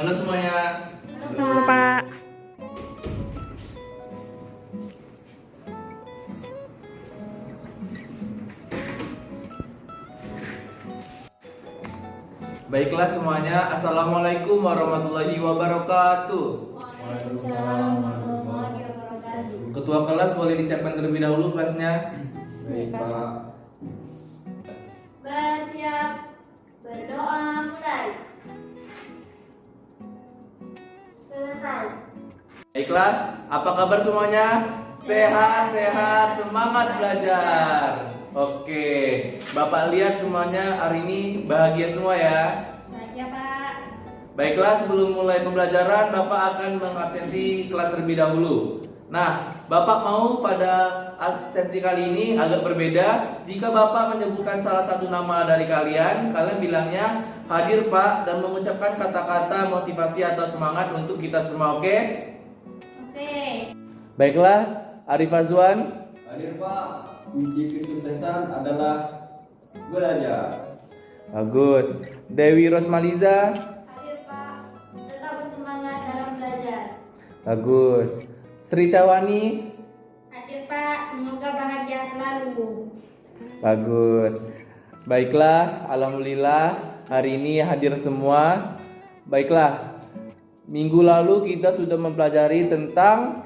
Halo semuanya. Halo Pak. Baiklah semuanya, Assalamualaikum warahmatullahi wabarakatuh. Waalaikumsalam warahmatullahi wabarakatuh. Ketua kelas boleh disiapkan terlebih dahulu kelasnya. Baik, Pak. Bersiap, berdoa mulai. Selesai. Baiklah, apa kabar semuanya? Sehat, semangat belajar. Oke, Bapak lihat semuanya hari ini bahagia semua ya. Bahagia Pak. Baiklah, sebelum mulai pembelajaran, Bapak akan mengabsensi kelas terlebih dahulu. Nah, Bapak mau pada absensi kali ini agak berbeda. Jika Bapak menyebutkan salah satu nama dari kalian bilangnya hadir Pak dan mengucapkan kata-kata motivasi atau semangat untuk kita semua, oke? Oke. Baiklah, Arif Azwan. Hadir Pak, kunci kesuksesan adalah belajar. Bagus. Dewi Rosmaliza. Hadir Pak. Tetap bersemangat dalam belajar. Bagus. Sri Syawani. Hadir Pak. Semoga bahagia selalu. Bagus. Baiklah, alhamdulillah hari ini hadir semua. Baiklah. Minggu lalu kita sudah mempelajari tentang,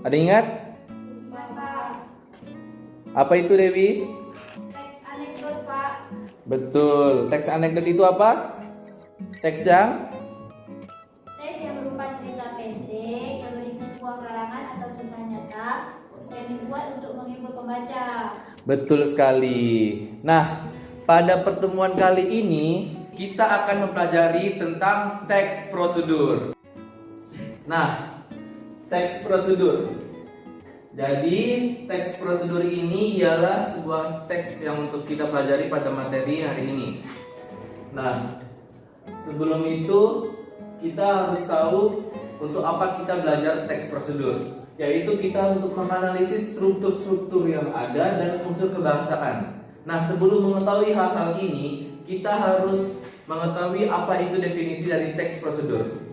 ada ingat? Bapak. Apa itu Dewi? Teks anekdot Pak. Betul. Teks anekdot itu apa? Teks yang Teks yang berupa cerita pendek yang berisi sebuah karangan atau kisah nyata yang dibuat untuk menghibur pembaca. betul sekali. Nah, pada pertemuan kali ini kita akan mempelajari tentang teks prosedur. Nah, teks prosedur. Jadi, teks prosedur ini ialah sebuah teks yang untuk kita pelajari pada materi hari ini. Nah, sebelum itu kita harus tahu untuk apa kita belajar teks prosedur, yaitu kita untuk menganalisis struktur-struktur yang ada dan unsur kebangsaan. Nah, sebelum mengetahui hal-hal ini, kita harus mengetahui apa itu definisi dari teks prosedur.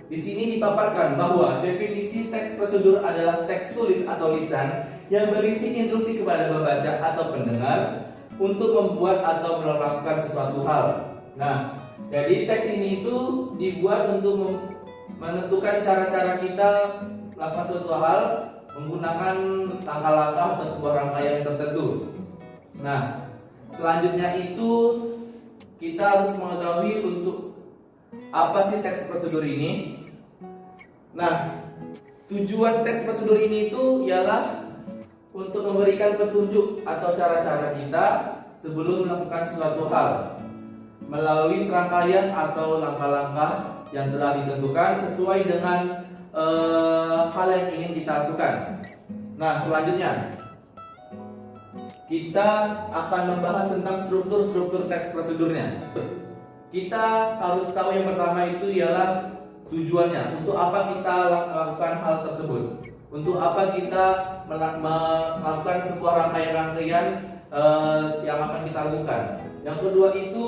Di sini dipaparkan bahwa definisi teks prosedur adalah teks tulis atau lisan yang berisi instruksi kepada pembaca atau pendengar untuk membuat atau melakukan sesuatu hal. Nah, jadi teks ini itu dibuat untuk menentukan cara-cara kita melakukan suatu hal menggunakan langkah-langkah atau sebuah rangkaian tertentu. Nah, selanjutnya itu kita harus mengetahui untuk apa sih teks prosedur ini. Nah, tujuan teks prosedur ini itu ialah untuk memberikan petunjuk atau cara-cara kita sebelum melakukan sesuatu hal melalui serangkaian atau langkah-langkah yang telah ditentukan sesuai dengan hal yang ingin kita lakukan. Nah, selanjutnya kita akan membahas tentang struktur teks prosedurnya. Kita harus tahu yang pertama itu ialah tujuannya. Untuk apa kita melakukan hal tersebut? Untuk apa kita melakukan sebuah rangkaian-rangkaian yang akan kita lakukan? Yang kedua itu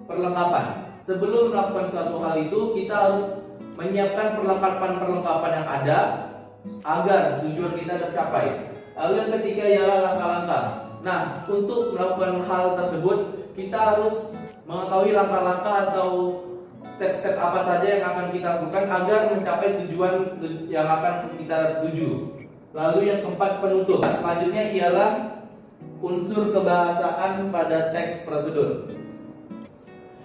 perlengkapan. Sebelum melakukan suatu hal itu, kita harus menyiapkan perlengkapan yang ada agar tujuan kita tercapai. Lalu yang ketiga ialah langkah-langkah. Nah, untuk melakukan hal tersebut, kita harus mengetahui langkah-langkah atau step-step apa saja yang akan kita lakukan agar mencapai tujuan yang akan kita tuju. Lalu yang keempat, penutup. Selanjutnya ialah unsur kebahasaan pada teks prosedur.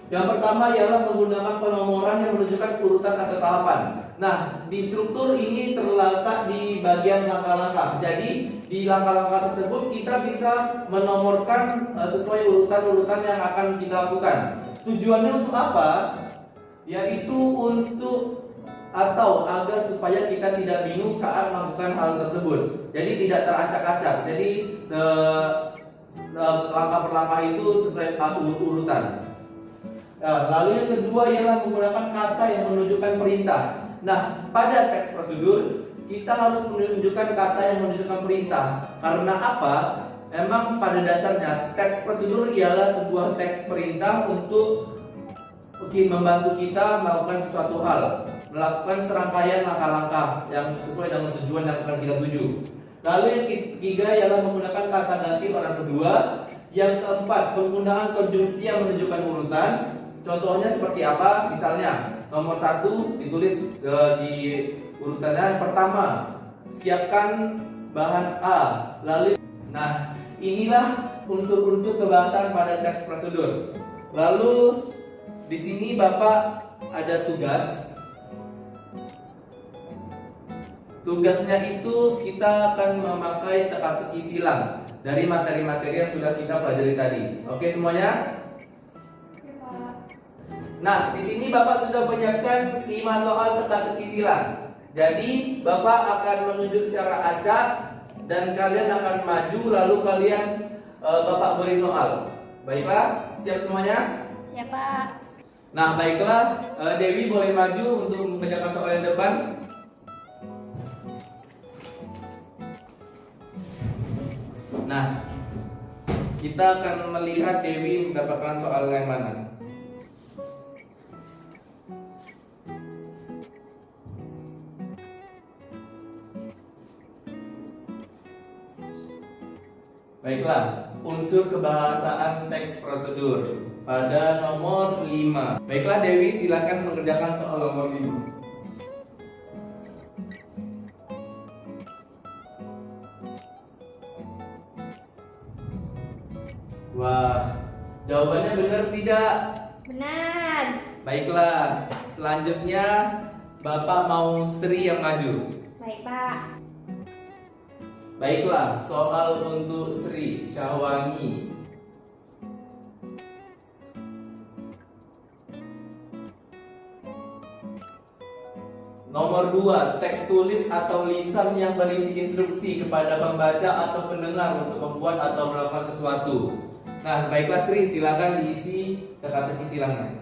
Yang pertama ialah menggunakan penomoran yang menunjukkan urutan atau tahapan. Nah, di struktur ini terletak di bagian langkah-langkah. Jadi, di langkah-langkah tersebut kita bisa menomorkan sesuai urutan-urutan yang akan kita lakukan. Tujuannya untuk apa? Yaitu untuk atau agar supaya kita tidak bingung saat melakukan hal tersebut. Jadi tidak teracak-acak. Jadi langkah per langkah itu sesuai urutan. Nah, lalu yang kedua ialah menggunakan kata yang menunjukkan perintah. Nah, pada teks prosedur kita harus menunjukkan kata yang menunjukkan perintah. Karena apa? Emang pada dasarnya teks prosedur ialah sebuah teks perintah untuk membantu kita melakukan sesuatu hal, melakukan serangkaian langkah-langkah yang sesuai dengan tujuan yang akan kita tuju. Lalu yang ketiga ialah menggunakan kata ganti orang kedua. Yang keempat, penggunaan konjungsi yang menunjukkan urutan. Contohnya seperti apa? Misalnya nomor 1 ditulis di urutannya pertama, siapkan bahan A. Lalu, nah inilah unsur-unsur kebahasaan pada teks prosedur. Lalu di sini Bapak ada tugas. Tugasnya itu kita akan memakai teka-teki silang dari materi-materi yang sudah kita pelajari tadi. Oke semuanya? Oke, Pak. Nah, di sini Bapak sudah menyiapkan 5 soal teka-teki silang. Jadi, Bapak akan menunjuk secara acak dan kalian akan maju lalu kalian Bapak beri soal. Baiklah, siap semuanya? Siap, Pak. Nah, baiklah, Dewi boleh maju untuk mengerjakan soal yang depan. Nah, kita akan melihat Dewi mendapatkan soal yang mana. Baiklah, unsur kebahasaan teks prosedur pada nomor 5. Baiklah Dewi, silakan mengerjakan soal nomor 5. Wah, jawabannya benar tidak? Benar. Baiklah, selanjutnya Bapak mau Sri yang maju. Baik, Pak. Baiklah, soal untuk Sri Syahwani. Nomor 2, teks tulis atau lisan yang berisi instruksi kepada pembaca atau pendengar untuk membuat atau melakukan sesuatu. Nah, baiklah Sri, silakan diisi teka-teki silangnya.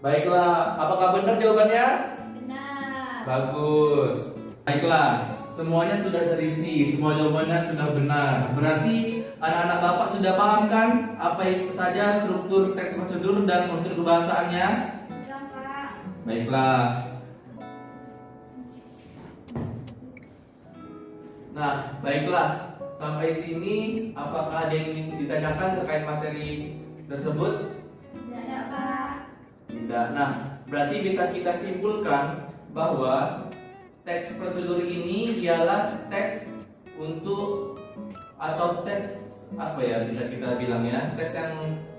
Baiklah, apakah benar jawabannya? Benar. Bagus. Baiklah, semuanya sudah terisi, semua jawabannya sudah benar. Berarti anak-anak Bapak sudah paham kan apa itu saja struktur teks prosedur dan unsur kebahasaannya? Sudah, Pak. Baiklah. Nah, baiklah. Sampai sini apakah ada yang ingin ditanyakan terkait materi tersebut? Tidak ada, Pak. Tidak. Nah, berarti bisa kita simpulkan bahwa teks prosedur ini ialah teks untuk atau teks apa ya bisa kita bilang ya, teks yang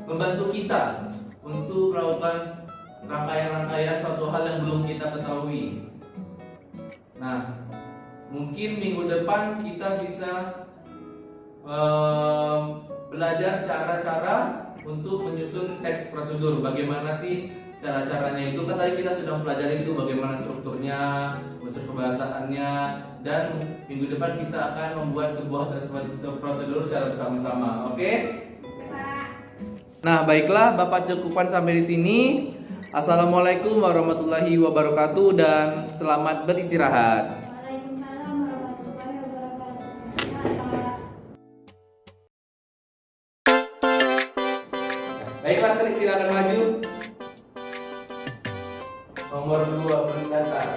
membantu kita untuk melakukan rangkaian-rangkaian suatu hal yang belum kita ketahui. Nah, mungkin minggu depan kita bisa belajar cara-cara untuk menyusun teks prosedur. Bagaimana sih cara-caranya itu? Kan tadi kita sudah mempelajari itu bagaimana strukturnya, unsur kebahasaannya, dan minggu depan kita akan membuat sebuah teks prosedur secara bersama-sama. Oke? Pak. Nah, baiklah, Bapak cukupkan sampai di sini. Assalamualaikum warahmatullahi wabarakatuh dan selamat beristirahat. Waalaikumsalam warahmatullahi wabarakatuh. Selamat. Baiklah, Sri, silakan maju. Nomor 2 pendaftar.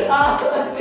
Ah.